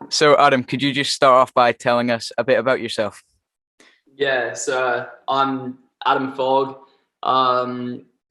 So, Adam, could you just start off by telling us a bit about yourself? Yeah, so I'm Adam Fogg.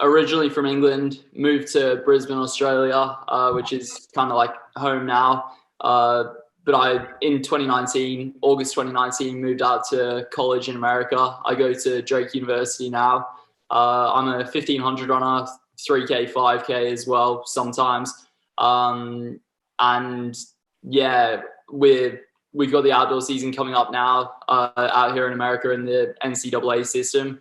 Originally from England, moved to Brisbane, Australia, which is kind of like home now. But in 2019, August 2019, moved out to college in America. I go to Drake University now. I'm a 1500 runner, 3K, 5K as well sometimes. Um, and yeah, we've got the outdoor season coming up now out here in America in the NCAA system.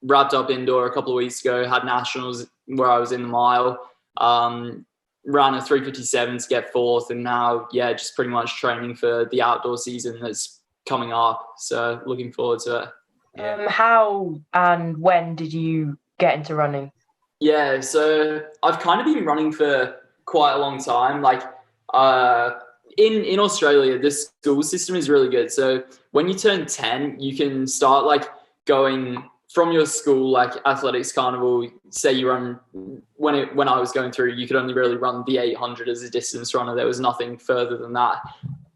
Wrapped up indoor a couple of weeks ago, had nationals where I was in the mile, ran a 3:57 to get fourth, and now, yeah, just pretty much training for the outdoor season that's coming up. So looking forward to it. Yeah. How and when did you get into running? Yeah, so I've kind of been running for quite a long time. Like, in Australia, the school system is really good. So when you turn 10, you can start like going from your school, like athletics carnival. Say you run when I was going through, you could only really run the 800 as a distance runner. There was nothing further than that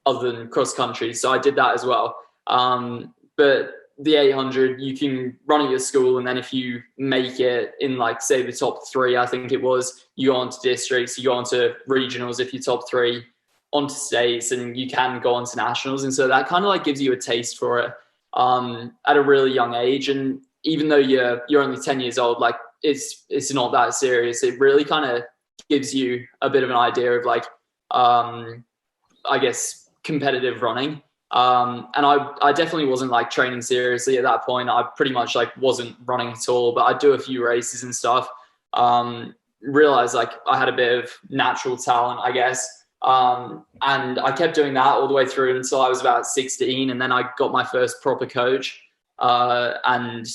other than cross country. So I did that as well. But the 800 you can run at your school, and then if you make it in, like, say the top three, I think it was, you go on to districts, you go on to regionals if you're top three, onto states, and you can go on to nationals. And so that kind of like gives you a taste for it at a really young age. And even though you're only 10 years old, like it's not that serious. It really kind of gives you a bit of an idea of like I guess competitive running. And I definitely wasn't like training seriously at that point. I pretty much like wasn't running at all, but I'd do a few races and stuff. Realized like I had a bit of natural talent, I guess. And I kept doing that all the way through until I was about 16. And then I got my first proper coach, and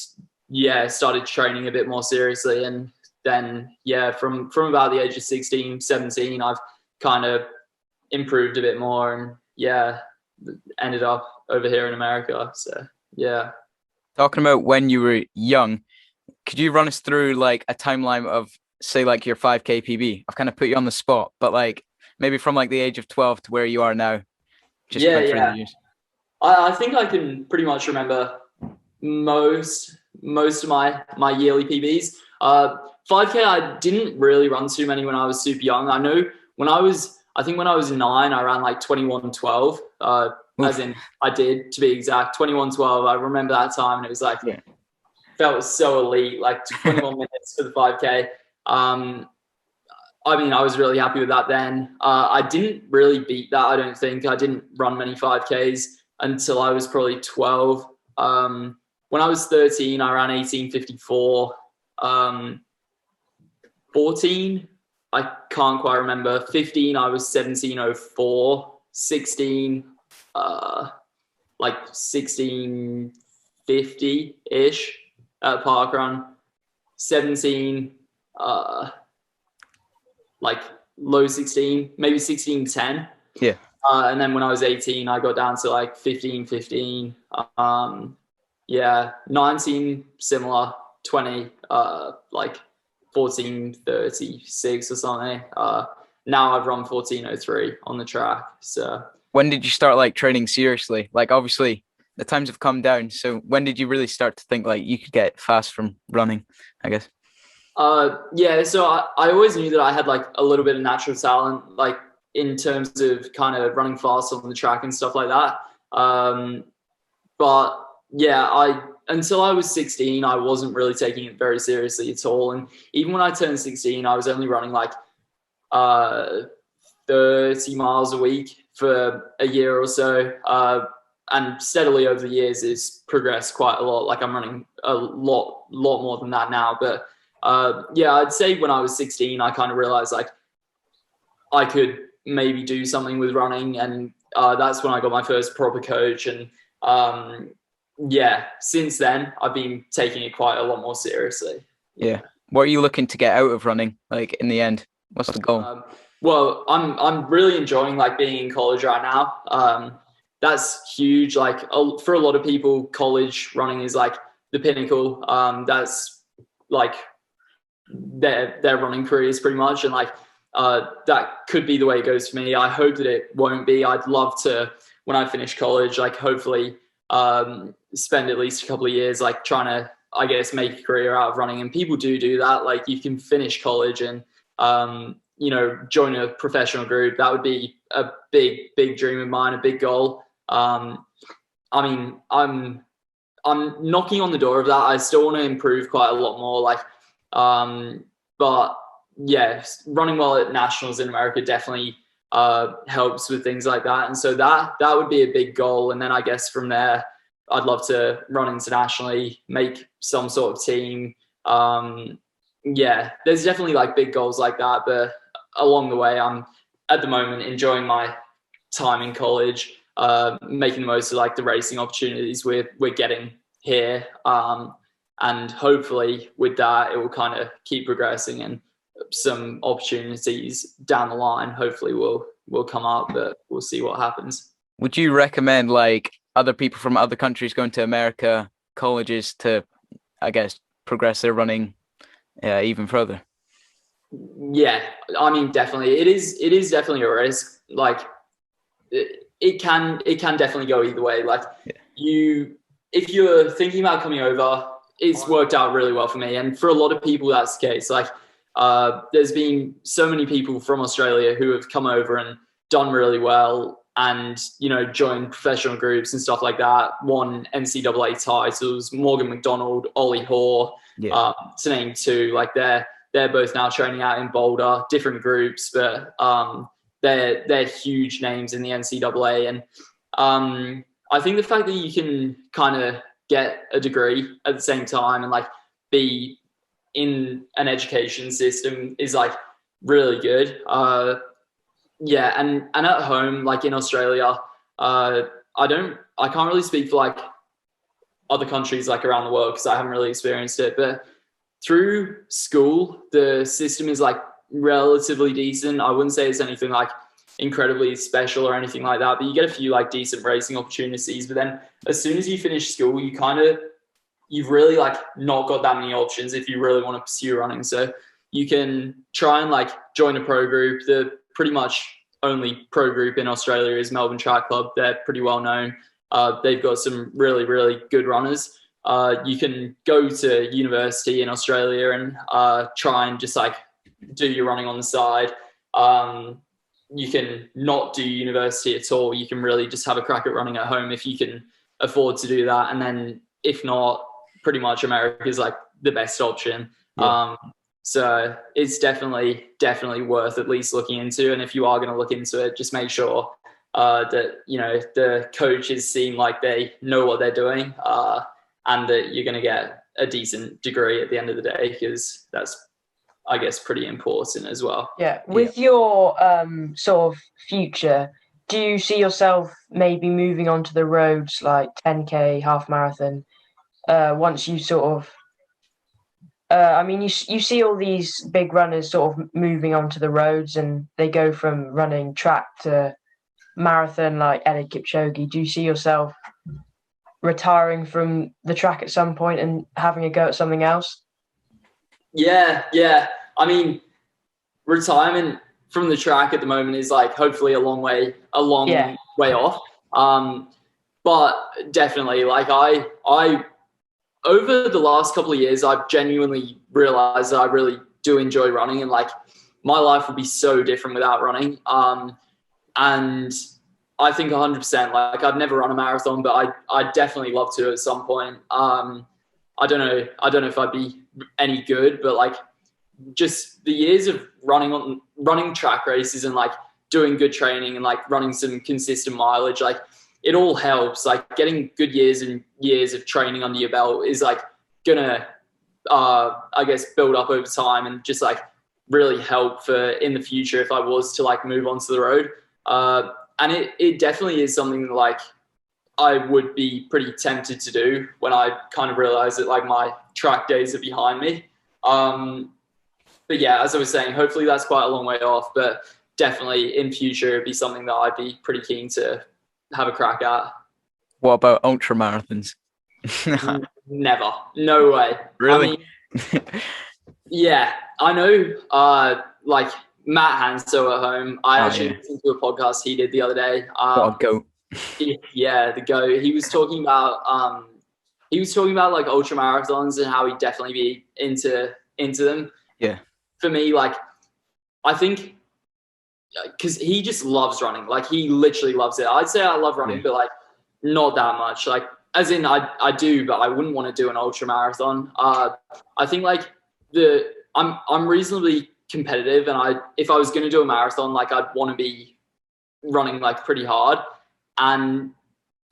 yeah, started training a bit more seriously. And then, yeah, from about the age of 16, 17, I've kind of improved a bit more, and yeah, ended up over here in America. So yeah. Talking about when you were young, could you run us through like a timeline of, say, like your 5K PB? I've kind of put you on the spot, but like maybe from like the age of 12 to where you are now, just Yeah, quick through yeah. the years. I think I can pretty much remember most of my yearly PBs. 5K, I didn't really run too many when I was super young. I know I think when I was 9, I ran like 21:12. As in, I did, to be exact, 21:12. I remember that time, and it was like, yeah. Felt so elite, like 21 minutes for the 5K. I mean, I was really happy with that then. I didn't really beat that, I don't think. I didn't run many 5Ks until I was probably 12. When I was 13, I ran 18:54. 14, I can't quite remember. 15, I was 17:04. 16, like 16:50-ish at parkrun. 17, like low 16, maybe 16:10. Yeah. And then when I was 18, I got down to like 15:15. Yeah, 19, similar. 20, like 14:36 or something. Now I've run 14:03 on the track. So When did you start like training seriously? Like obviously the times have come down. So when did you really start to think like you could get fast from running, I guess? yeah, so I always knew that I had like a little bit of natural talent, like in terms of kind of running fast on the track and stuff like that. But yeah, until I was 16, I wasn't really taking it very seriously at all. And even when I turned 16, I was only running like 30 miles a week for a year or so. And steadily over the years, it's progressed quite a lot. Like I'm running a lot more than that now. But yeah, I'd say when I was 16, I kind of realized like I could maybe do something with running. And that's when I got my first proper coach. And yeah, since then, I've been taking it quite a lot more seriously. Yeah. What are you looking to get out of running? Like in the end, what's the goal? Well, I'm really enjoying like being in college right now. That's huge. Like for a lot of people, college running is like the pinnacle. That's like their running careers pretty much. And like that could be the way it goes for me. I hope that it won't be. I'd love to, when I finish college, like hopefully spend at least a couple of years like trying to, I guess, make a career out of running. And people do that. Like you can finish college and join a professional group. That would be a big dream of mine, a big goal. I mean, I'm knocking on the door of that. I still want to improve quite a lot more. Like, but yeah, running well at nationals in America definitely helps with things like that. And so that would be a big goal. And then I guess from there, I'd love to run internationally, make some sort of team. There's definitely like big goals like that. But along the way, I'm at the moment enjoying my time in college, making the most of like the racing opportunities we're getting here. And hopefully with that, it will kind of keep progressing and some opportunities down the line hopefully will come up, but we'll see what happens. Would you recommend like other people from other countries going to America colleges to, I guess, progress their running even further? Yeah, I mean, definitely. It is definitely a risk. Like it can definitely go either way. Like if you're thinking about coming over, it's worked out really well for me. And for a lot of people, that's the case. Like there's been so many people from Australia who have come over and done really well and, joined professional groups and stuff like that, won NCAA titles, Morgan McDonald, Ollie Hoare, to name two. Like they're both now training out in Boulder, different groups, but they're huge names in the NCAA. And I think the fact that you can kind of get a degree at the same time and like be in an education system is like really good. And at home, like in Australia, I can't really speak for like other countries like around the world because I haven't really experienced it, but through school, the system is like relatively decent. I wouldn't say it's anything like incredibly special or anything like that, but you get a few like decent racing opportunities. But then as soon as you finish school, you've really like not got that many options if you really want to pursue running. So you can try and like join a pro group. The pretty much only pro group in Australia is Melbourne Track Club. They're pretty well known. They've got some really, really good runners. You can go to university in Australia and try and just like do your running on the side. You can not do university at all. You can really just have a crack at running at home if you can afford to do that. And then if not, pretty much America is like the best option. Yeah. So it's definitely worth at least looking into. And if you are going to look into it, just make sure that, the coaches seem like they know what they're doing and that you're going to get a decent degree at the end of the day, because that's, I guess, pretty important as well. Yeah. With your sort of future, do you see yourself maybe moving onto the roads like 10K, half marathon, once you sort of, you see all these big runners sort of moving onto the roads and they go from running track to marathon like Eliud Kipchoge. Do you see yourself retiring from the track at some point and having a go at something else? Yeah. I mean, retirement from the track at the moment is like hopefully a long way off. But definitely, like I over the last couple of years, I've genuinely realized that I really do enjoy running, and like my life would be so different without running. And I think 100%, like I've never run a marathon, but I'd definitely love to at some point. I don't know if I'd be any good, but like just the years of running track races and like doing good training and like running some consistent mileage, like it all helps. Like getting good years and years of training under your belt is like gonna, I guess, build up over time and just like really help for in the future if I was to like move onto the road. And it definitely is something that like I would be pretty tempted to do when I kind of realized that like my track days are behind me. But yeah, as I was saying, hopefully that's quite a long way off, but definitely in future it'd be something that I'd be pretty keen to have a crack at. What about ultra marathons? Never. No way. Really? I mean, yeah, I know, like Matt Hanso at home. I actually yeah. listened to a podcast he did the other day. What a goat. Yeah, the GOAT. He was talking about like ultra marathons and how he'd definitely be into them. Yeah. For me, like, I think because he just loves running. Like, he literally loves it. I'd say I love running, but like not that much. Like, as in I do, but I wouldn't want to do an ultra marathon. I think like I'm reasonably competitive, and if I was going to do a marathon, like, I'd want to be running like pretty hard. And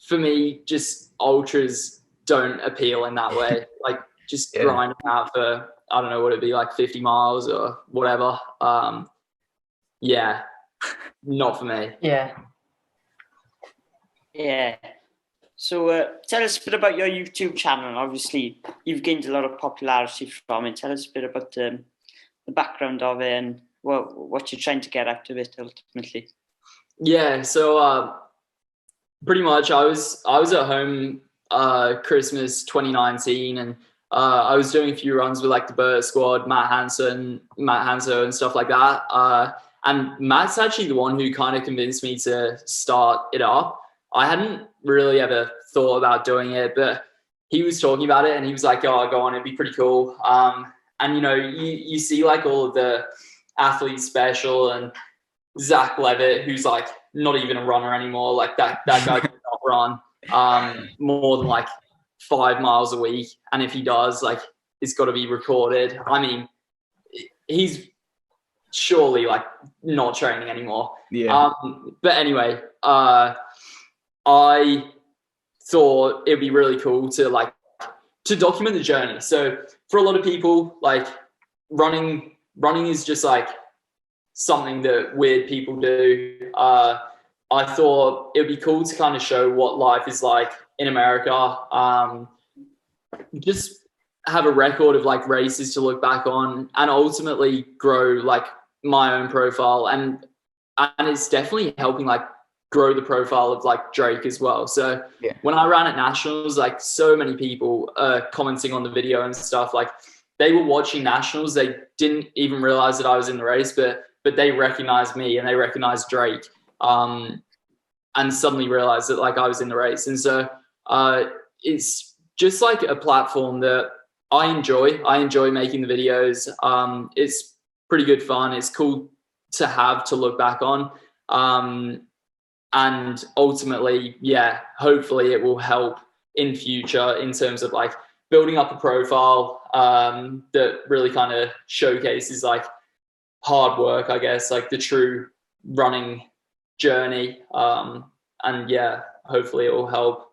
for me, just ultras don't appeal in that way. Like, just grinding out for, I don't know what it'd be, like 50 miles or whatever. Yeah, not for me. Yeah. Yeah. So tell us a bit about your YouTube channel. Obviously, you've gained a lot of popularity from it. Tell us a bit about the background of it and what you're trying to get out of it ultimately. Yeah, so pretty much I was at home Christmas 2019, and I was doing a few runs with like the Burt Squad, Matt Hanso and stuff like that. And Matt's actually the one who kind of convinced me to start it up. I hadn't really ever thought about doing it, but he was talking about it and he was like, "Oh, go on, it'd be pretty cool." And you know, you see like all of the athlete special and Zach Levitt, who's like not even a runner anymore. Like that guy does not run more than like 5 miles a week, and if he does, like, it's got to be recorded. I mean, he's surely like not training anymore. Yeah. But anyway, I thought it'd be really cool to document the journey. So for a lot of people, like, running is just like something that weird people do. I thought it would be cool to kind of show what life is like in America. Just have a record of like races to look back on, and ultimately grow like my own profile. And it's definitely helping like grow the profile of like Drake as well. So when I ran at nationals, like, so many people commenting on the video and stuff, like, they were watching nationals. They didn't even realize that I was in the race, but they recognized me and they recognized Drake, and suddenly realized that like I was in the race. And so it's just like a platform that I enjoy making the videos. It's pretty good fun. It's cool to have to look back on. And ultimately, yeah, hopefully it will help in future in terms of like building up a profile that really kind of showcases like hard work, I guess, like the true running journey. And yeah, hopefully it will help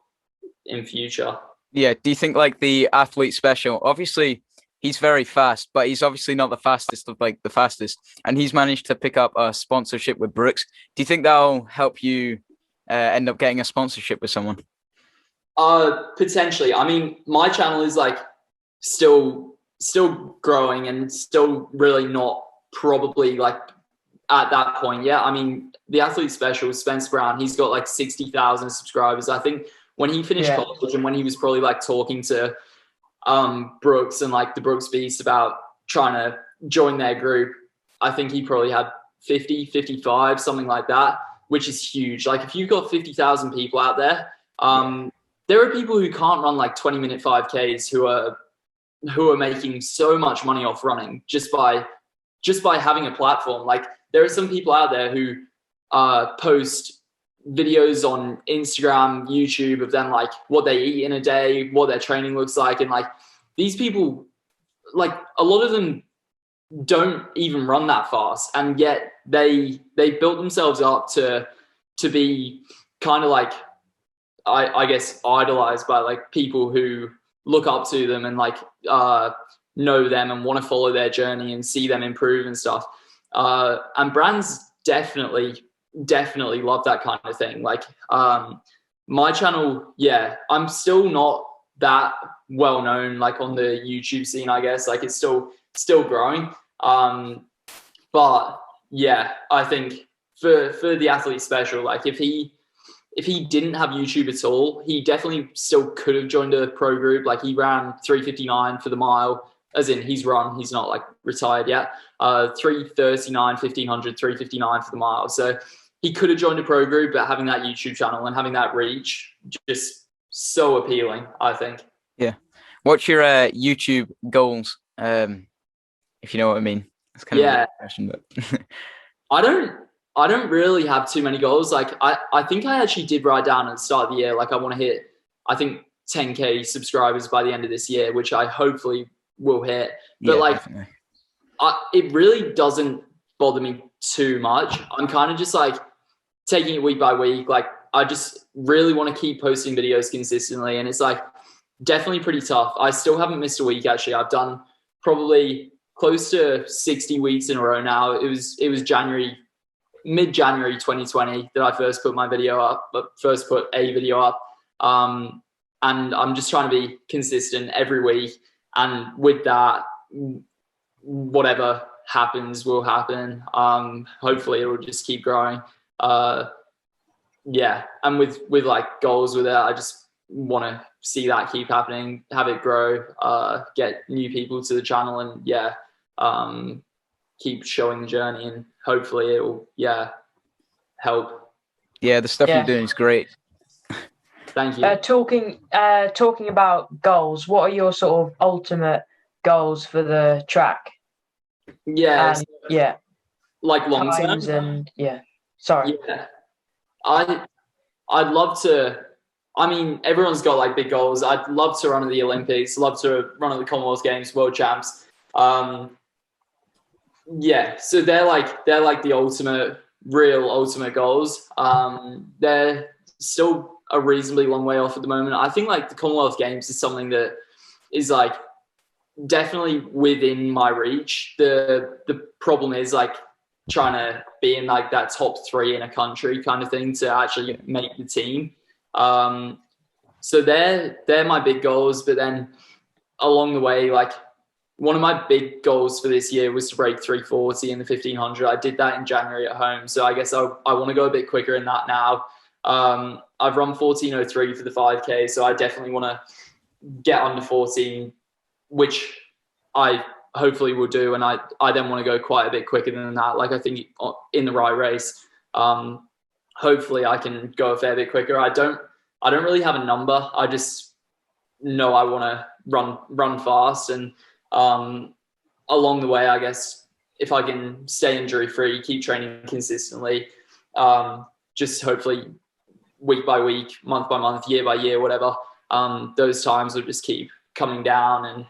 in future. Yeah. Do you think like the athlete special, obviously he's very fast, but he's obviously not the fastest of like the fastest, and he's managed to pick up a sponsorship with Brooks. Do you think that'll help you end up getting a sponsorship with someone? Potentially. I mean, my channel is like still growing and still really not probably like at that point yet. I mean, the athlete special, Spence Brown, he's got like 60,000 subscribers. I think when he finished college and when he was probably like talking to Brooks and like the Brooks Beast about trying to join their group, I think he probably had 50, 55, something like that, which is huge. Like, if you've got 50,000 people out there, there are people who can't run like 20-minute 5Ks who are making so much money off running just by having a platform. Like, there are some people out there who post videos on Instagram, YouTube of them, like, what they eat in a day, what their training looks like. And like, these people, like, a lot of them don't even run that fast, and yet they built themselves up to be kind of like, I guess, idolized by like people who look up to them and like know them and want to follow their journey and see them improve and stuff. And brands definitely love that kind of thing. Like, my channel, yeah, I'm still not that well known like on the YouTube scene, I guess. Like, it's still growing. But yeah, I think for the athlete special, like, if he didn't have YouTube at all, he definitely still could have joined a pro group. Like, he ran 3:59 for the mile as in he's run, he's not like retired yet. 3:39, 1500, 3:59 for the mile. So he could have joined a pro group, but having that YouTube channel and having that reach, just so appealing, I think. Yeah. What's your YouTube goals? If you know what I mean. That's kind of a question, but I don't really have too many goals. Like I think I actually did write down at the start of the year, like I want to hit, I think 10K subscribers by the end of this year, which I hopefully will hit. But it really doesn't bother me too much. I'm kind of just like taking it week by week. Like I just really want to keep posting videos consistently. And it's like definitely pretty tough. I still haven't missed a week actually. I've done probably close to 60 weeks in a row now. It was mid-January 2020 that I first put a video up. And I'm just trying to be consistent every week. And with that, whatever happens will happen. Hopefully it will just keep growing. And with like goals with it, I just want to see that keep happening, have it grow, get new people to the channel, and keep showing the journey, and hopefully it will help. Yeah, the stuff you're doing is great. Thank you. Talking about goals, what are your sort of ultimate goals for the track? Like long term. And sorry. Yeah, I'd love to. I mean, everyone's got like big goals. I'd love to run at the Olympics. Love to run at the Commonwealth Games, World Champs. So they're like the real ultimate goals. They're still a reasonably long way off at the moment. I think like the Commonwealth Games is something that is like definitely within my reach. The problem is like trying to be in like that top 3 in a country kind of thing to actually make the team. So they're my big goals. But then along the way, like one of my big goals for this year was to break 340 in the 1500. I did that in January at home. So I guess I want to go a bit quicker in that now. I've run 14:03 for the 5K. So I definitely want to get under 14, which I hopefully will do. And I then want to go quite a bit quicker than that. Like I think in the right race, hopefully I can go a fair bit quicker. I don't really have a number. I just know I want to run fast. And along the way, I guess if I can stay injury free, keep training consistently, just hopefully week by week, month by month, year by year, whatever, those times will just keep coming down, and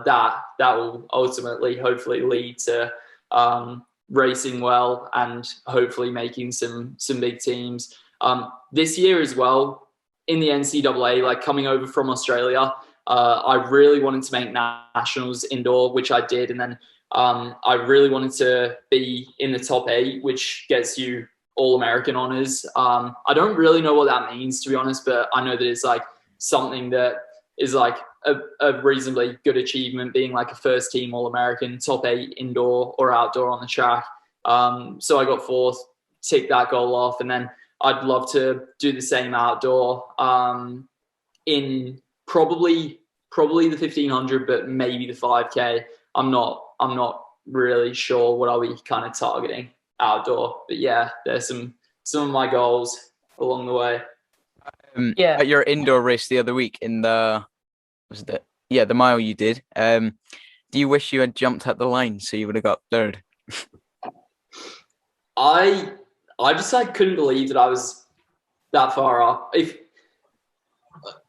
that will ultimately hopefully lead to racing well and hopefully making some big teams. This year as well, in the NCAA, like coming over from Australia, I really wanted to make nationals indoor, which I did. And then I really wanted to be in the top 8, which gets you All-American honors. I don't really know what that means, to be honest, but I know that it's like something that is like a reasonably good achievement, being like a first team All-American, top 8 indoor or outdoor on the track. So I got 4th, tick that goal off. And then I'd love to do the same outdoor in probably the 1500, but maybe the 5K. I'm not really sure what I'll be kind of targeting outdoor, but yeah, there's some of my goals along the way. At your indoor race the other week in the mile you did, do you wish you had jumped at the line so you would have got 3rd? I just like couldn't believe that I was that far up.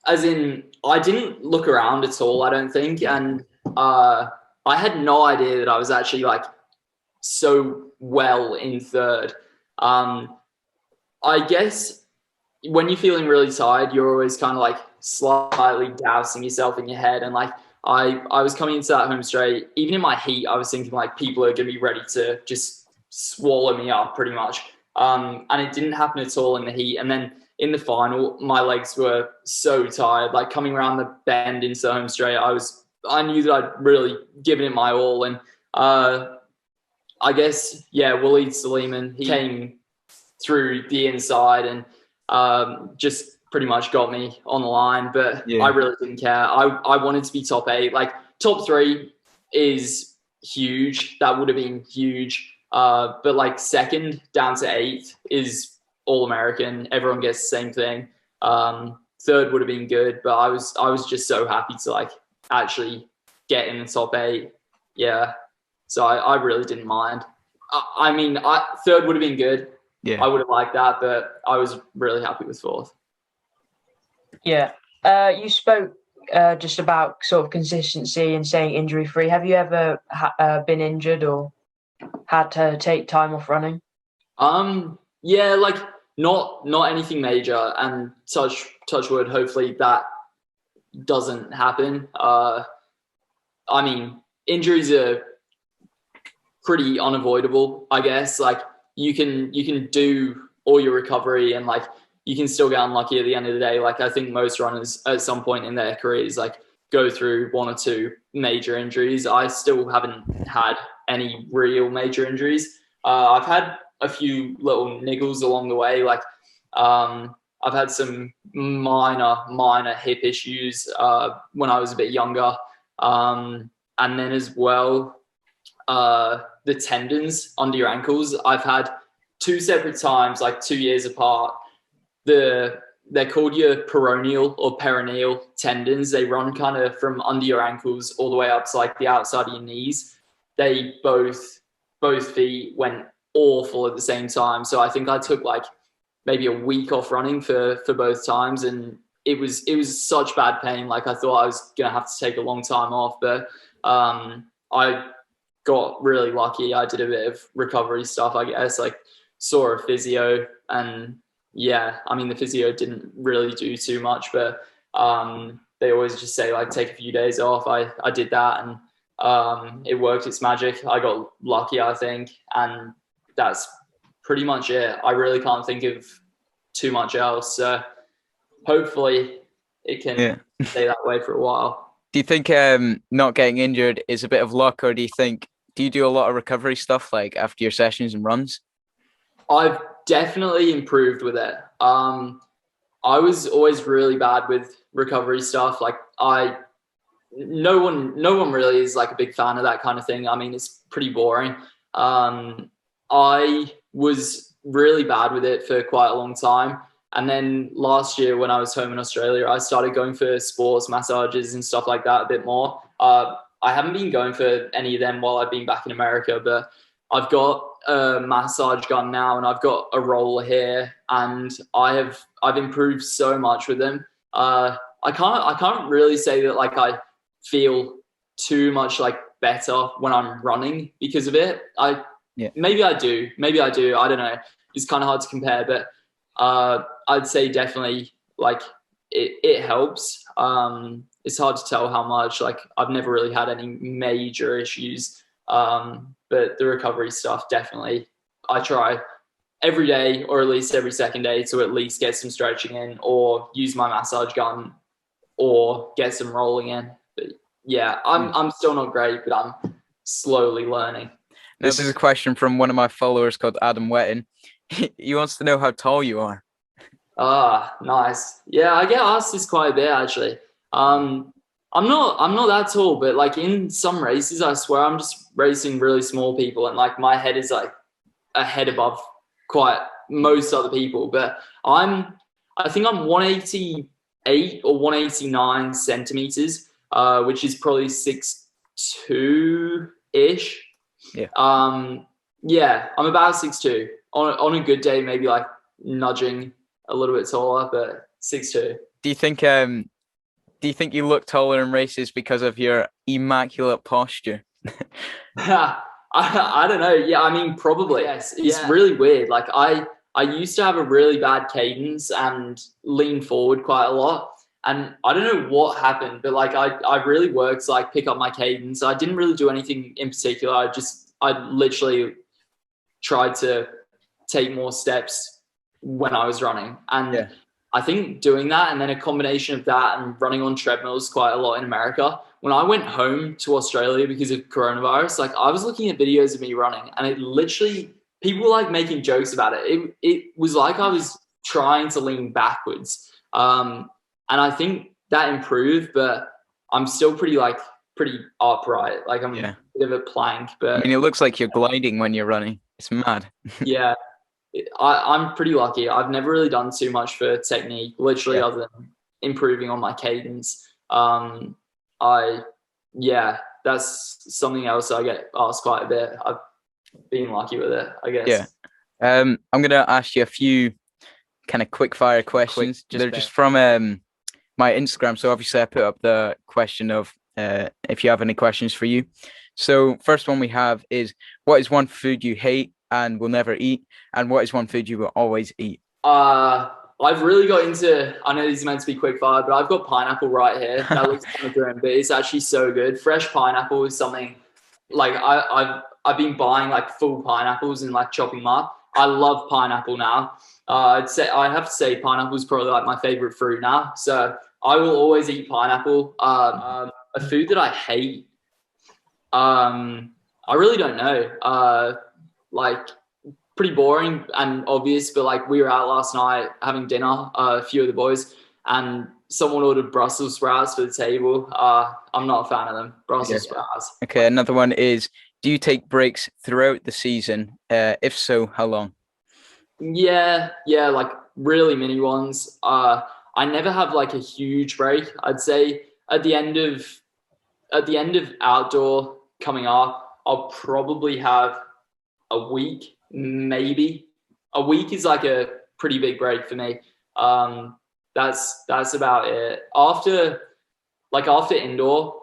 As in, I didn't look around at all, I don't think, and I had no idea that I was actually like so well in 3rd. I guess when you're feeling really tired, you're always kind of like slightly dousing yourself in your head. And like I was coming into that home straight, even in my heat, I was thinking like people are going to be ready to just swallow me up pretty much. And it didn't happen at all in the heat. And then in the final, my legs were so tired. Like coming around the bend into the home straight, I knew that I'd really given it my all. And I guess, Waleed Suleiman, he came through the inside and just pretty much got me on the line. But I really didn't care. I wanted to be top 8. Like top 3, is huge. That would have been huge. But like second down to eighth is all American. Everyone gets the same thing. Third would have been good, but I was just so happy to like actually get in the top eight. Yeah. So I really didn't mind. I mean, third would have been good. Yeah. I would have liked that, but I was really happy with fourth. Yeah. You spoke just about sort of consistency and staying injury free. Have you ever been injured or had to take time off running? Yeah, like not anything major, and touch wood, hopefully that doesn't happen. I mean, injuries are pretty unavoidable, I guess. Like you can do all your recovery and like you can still get unlucky at the end of the day. Like I think most runners at some point in their careers like go through one or two major injuries. I still haven't had any real major injuries. I've had a few little niggles along the way. Like I've had some minor hip issues when I was a bit younger. And then as well, the tendons under your ankles, I've had two separate times, like 2 years apart. They're called your peroneal or perineal tendons. They run kind of from under your ankles all the way up to like the outside of your knees. They both feet went awful at the same time. So I think I took like maybe a week off running for both times, and it was such bad pain. Like I thought I was gonna have to take a long time off, but I got really lucky. I did a bit of recovery stuff, I guess, like saw a physio, and yeah, I mean the physio didn't really do too much, but they always just say like take a few days off. I did that, and it worked its magic. I got lucky, I think, and that's pretty much it. I really can't think of too much else. So hopefully it can stay that way for a while. Do you think not getting injured is a bit of luck, or do you do a lot of recovery stuff like after your sessions and runs? I've definitely improved with it. I was always really bad with recovery stuff. Like no one really is like a big fan of that kind of thing. I mean, it's pretty boring. I was really bad with it for quite a long time. And then last year when I was home in Australia, I started going for sports massages and stuff like that a bit more. I haven't been going for any of them while I've been back in America, but I've got a massage gun now and I've got a roller here, and I've improved so much with them. I can't really say that like I feel too much like better when I'm running because of it. Maybe I do. I don't know. It's kind of hard to compare, but I'd say definitely like it helps. It's hard to tell how much. Like I've never really had any major issues, but the recovery stuff definitely. I try every day or at least every second day to at least get some stretching in, or use my massage gun, or get some rolling in. But yeah, I'm still not great, but I'm slowly learning. This is a question from one of my followers called Adam Wetton. He wants to know how tall you are. Ah, nice. Yeah, I get asked this quite a bit actually. I'm not that tall, but like in some races, I swear I'm just racing really small people, and like my head is like a head above quite most other people. But I think I'm 188 or 189 centimeters, which is probably 6'2" ish. Yeah. Yeah, I'm about 6'2". On a good day, maybe like nudging a little bit taller, but 6'2". Do you think you look taller in races because of your immaculate posture? I don't know. Yeah, I mean, probably. Yes. It's really weird. Like I used to have a really bad cadence and lean forward quite a lot. And I don't know what happened, but like I really worked to like pick up my cadence. I didn't really do anything in particular. I literally tried to take more steps when I was running. And I think doing that, and then a combination of that and running on treadmills quite a lot in America. When I went home to Australia because of coronavirus, like I was looking at videos of me running, and it literally, people were like making jokes about it. It was like I was trying to lean backwards. And I think that improved, but I'm still pretty pretty upright. Like I'm a bit of a plank, but I mean, it looks like you're gliding when you're running. It's mad. yeah, I'm pretty lucky. I've never really done too much for technique, literally, other than improving on my cadence. That's something else I get asked quite a bit. I've been lucky with it, I guess. Yeah. I'm gonna ask you a few kind of quick fire questions. They're just from my Instagram. So obviously I put up the question of if you have any questions for you. So first one we have is, what is one food you hate and will never eat, and what is one food you will always eat? I've really got into, I know these are meant to be quick fire, but I've got pineapple right here. That looks kind of grim, but it's actually so good. Fresh pineapple is something, like I've been buying like full pineapples and like chopping them up. I love pineapple now. I'd have to say pineapple is probably like my favorite fruit now. So I will always eat pineapple. A food that I hate, I really don't know. Like pretty boring and obvious, but like we were out last night having dinner, a few of the boys, and someone ordered Brussels sprouts for the table. I'm not a fan of them. Brussels sprouts. Okay, another one is, do you take breaks throughout the season? If so, how long? Yeah, like really mini ones. I never have like a huge break. I'd say at the end of outdoor coming up, I'll probably have a week, maybe. A week is like a pretty big break for me. That's about it. After indoor,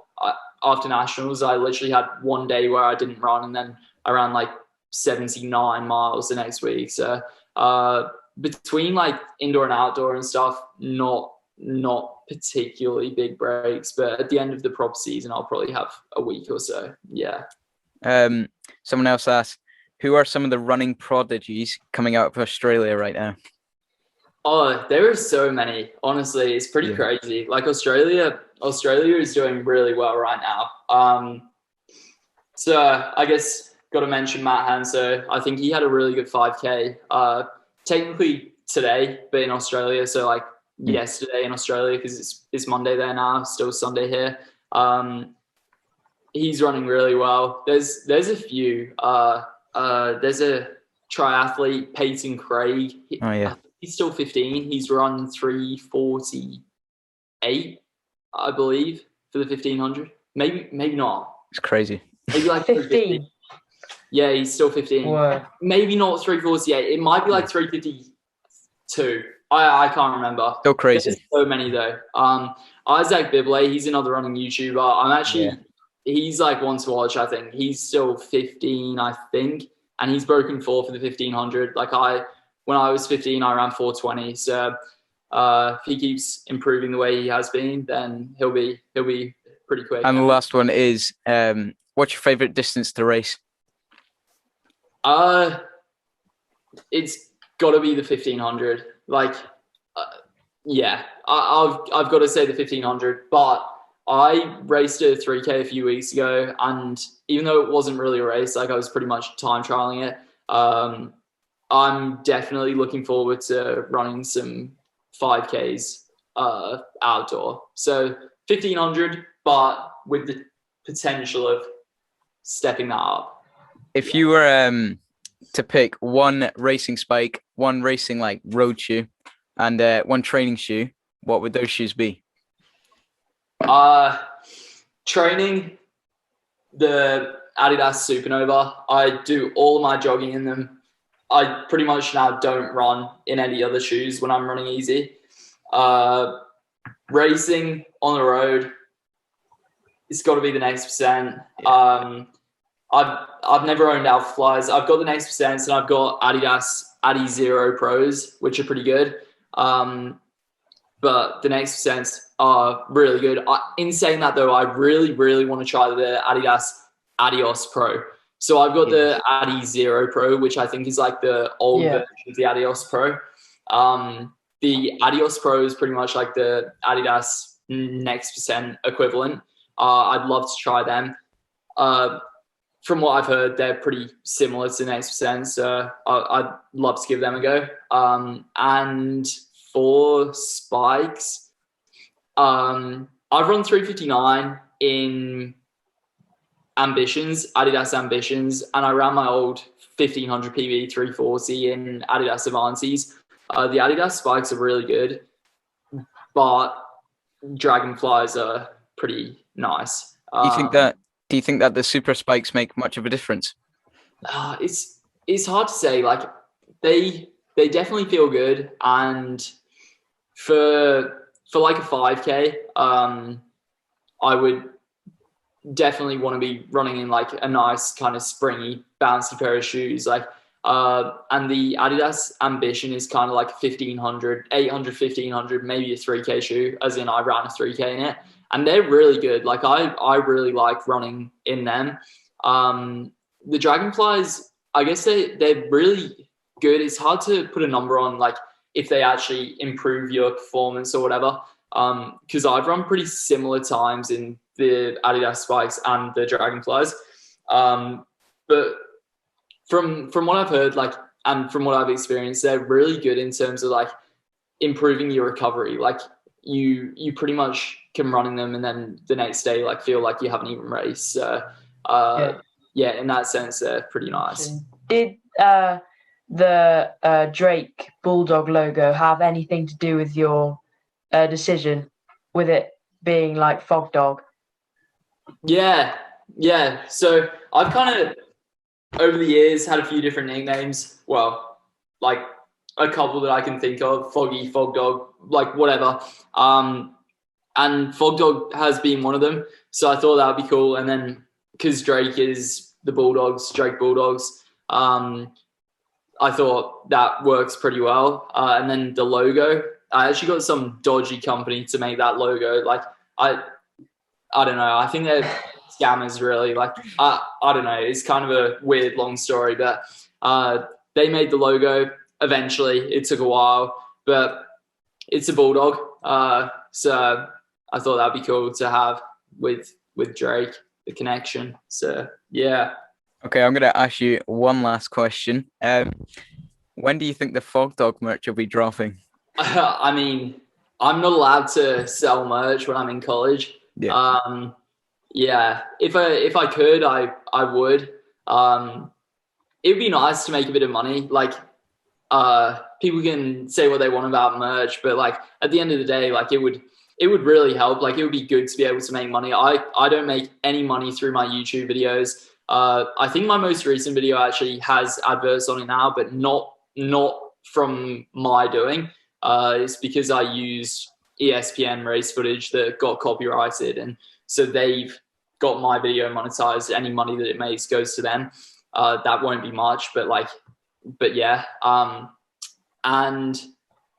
after nationals, I literally had one day where I didn't run, and then I ran like 79 miles the next week. So between like indoor and outdoor and stuff, not particularly big breaks, but at the end of the prop season, I'll probably have a week or so. Yeah. Someone else asked, who are some of the running prodigies coming out of Australia right now? Oh, there are so many. Honestly, it's pretty crazy. Like Australia is doing really well right now. So I guess got to mention Matt Hanso. I think he had a really good 5K. Technically today, but in Australia. So like yesterday in Australia, because it's Monday there now, still Sunday here. He's running really well. There's a few. There's a triathlete, Peyton Craig. He's still 15. He's run 3:48, I believe, for the 1500. Maybe not. It's crazy. Maybe like 15. Yeah, he's still 15. Wow. Maybe not 3:48. It might be like 3:52. I can't remember. Still crazy. There's so many though. Isaac Bibley, he's another running YouTuber. He's like one to watch. I think he's still 15, I think, and he's broken 4 for the 1500. Like when I was 15, I ran 4:20. So if he keeps improving the way he has been, then he'll be pretty quick. And the last one is, what's your favorite distance to race? It's got to be the 1500. Like, I've got to say the 1500. But I raced a 3K a few weeks ago, and even though it wasn't really a race, like I was pretty much time trialing it. I'm definitely looking forward to running some 5Ks outdoor. So 1500, but with the potential of stepping that up. If you were to pick one racing spike, one racing like road shoe, and one training shoe, what would those shoes be? Training, the Adidas Supernova. I do all of my jogging in them. I pretty much now don't run in any other shoes when I'm running easy. Racing on the road, it's got to be the Next Percent. I've never owned Alpha Flies. I've got the Next Percents, and I've got Adidas Adi Zero Pros, which are pretty good. But the Next Percents are really good. In saying that though, I really, really want to try the Adidas Adios Pro. So I've got the Adi Zero Pro, which I think is like the old version of the Adios Pro. The Adios Pro is pretty much like the Adidas Next Percent equivalent. I'd love to try them. From what I've heard, they're pretty similar to Next Percent, so I'd love to give them a go. And for spikes, I've run 3:59 in Ambitions, Adidas Ambitions, and I ran my old 1500 PB 340 in Adidas Avances. The Adidas spikes are really good, but Dragonflies are pretty nice. Do you think that the super spikes make much of a difference? It's hard to say. Like they definitely feel good, and for like a 5K, I would definitely want to be running in like a nice kind of springy, bouncy pair of shoes. Like, and the Adidas Ambition is kind of like 1500, 800, 1500, maybe a 3K shoe, as in I ran a 3K in it. And they're really good. Like I really like running in them. The Dragonflies, I guess they're really good. It's hard to put a number on like if they actually improve your performance or whatever. Because I've run pretty similar times in the Adidas spikes and the Dragonflies. But from what I've heard, like, and from what I've experienced, they're really good in terms of like improving your recovery. Like you pretty much can run in them and then the next day like feel like you haven't even raced. So yeah, in that sense, they're pretty nice. Did the Drake Bulldog logo have anything to do with your decision, with it being like Fogg Dog? Yeah. So I've kind of over the years had a few different nicknames. Well, like a couple that I can think of: Foggy, Fogg Dog, like whatever. And Fogg Dog has been one of them. So I thought that would be cool. And then because Drake is the Bulldogs, Drake Bulldogs, I thought that works pretty well. And then the logo, I actually got some dodgy company to make that logo. Like I don't know. I think they're scammers, really. Like I don't know. It's kind of a weird, long story, but they made the logo. Eventually, it took a while, but it's a Bulldog. So I thought that'd be cool to have with Drake, the connection. So yeah. Okay, I'm gonna ask you one last question. When do you think the Fogg Dog merch will be dropping? I mean, I'm not allowed to sell merch when I'm in college. Yeah. Yeah. If I could, I would. It would be nice to make a bit of money. Like, people can say what they want about merch, but like at the end of the day, like it would really help. Like it would be good to be able to make money. I don't make any money through my YouTube videos. I think my most recent video actually has adverts on it now, but not from my doing. It's because I used ESPN race footage that got copyrighted, and so they've got my video monetized. Any money that it makes goes to them. That won't be much, but yeah. And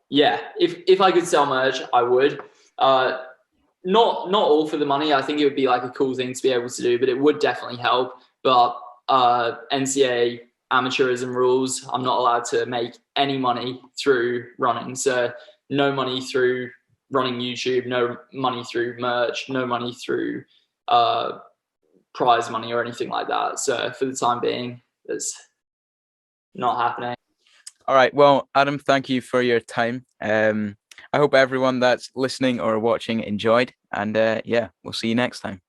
yeah, if I could sell merch, I would. Not all for the money. I think it would be like a cool thing to be able to do, but it would definitely help. But NCAA amateurism rules, I'm not allowed to make any money through running. So no money through running YouTube, no money through merch, no money through prize money or anything like that. So for the time being, it's not happening. All right. Well, Adam, thank you for your time. I hope everyone that's listening or watching enjoyed. And yeah, we'll see you next time.